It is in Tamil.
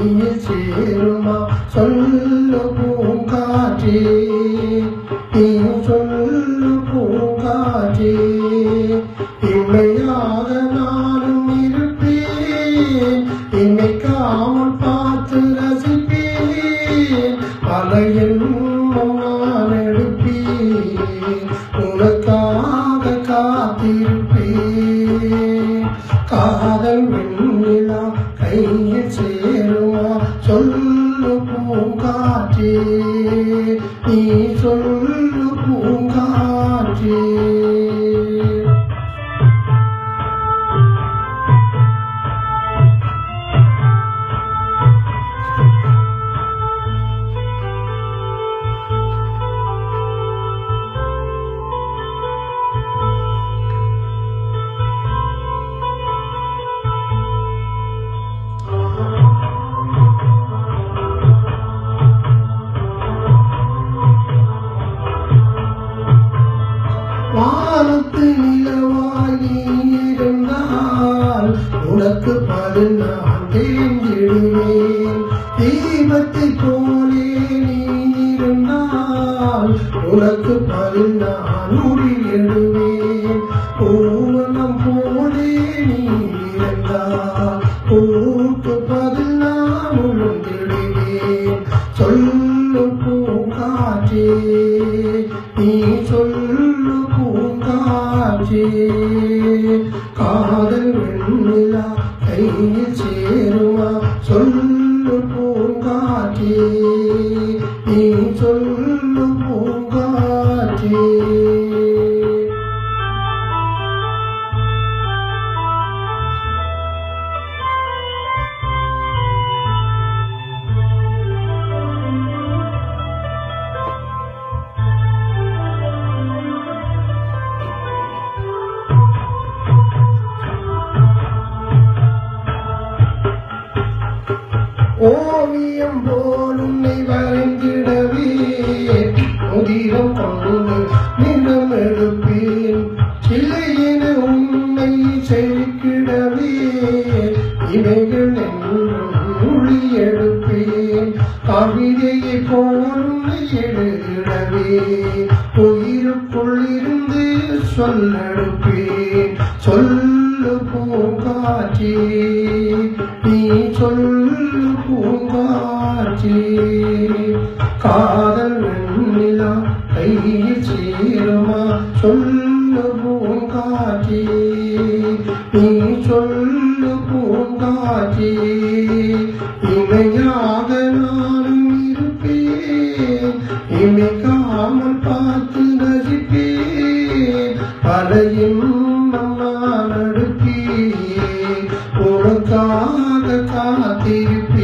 கையில் சேருமா சொல்லு பூங்காற்றே நீ சொல்லு பூங்காற்றே இமையாக நானும் இருப்பேன் இமைக்காமல் பார்த்து ரசிப்பேன் பலையில் நான் எடுப்பேன் உனக்காக காத்திருப்பேன் காதல் வெண்ணிலா கையில் சேருமா சொல்லு பூங்காற்றே நீ சொல்லு பூங்காற்றே வானத்து நிலவாய் நீ இருந்தால் உனக்கு பதில் நான் தேர்ந்திடுவேன் தீபத்தை போலே நீ இருந்தால் உனக்கு பதில் நான் உயிரிடுவேன் பூவனம் போலே நீ இருந்தால் பூக்கு பதில் நான் உழுந்திடுவேன் சொல்லு பூங்காற்றே நீ சொல்லு பூங்காற்றே காதல் வெண்ணிலா கையில் சேருமா சொல்லு பூங்காற்றே நீ சொல்லு பூங்காற்றே ஓவியம் போல் உன்னை வரைந்திடவே உதிரம் கொண்டு நிலம் எடுப்பேன் சிலையின உன்னை செலுக்கிடவே இவைகள் என்றும் மொழி எடுப்பேன் கவிதையை போல் உன்னை எழுதிடவே உயிருக்குள் இருந்து சொல்லெடுப்பேன் சொல்லு பூங்காற்றே நீ சொல்லு பூங்காற்றே காதல் வெண்ணிலா கையில் சேருமா சொல்லு பூங்காற்றே நீ சொல்லு பூங்காற்றே இமையாக நானும் இருப்பேன் இமைக்காமல் பார்த்து ரசிப்பேன் பலையும் நான் அடுப்பேன் உனக்காக காத்திருப்பேன்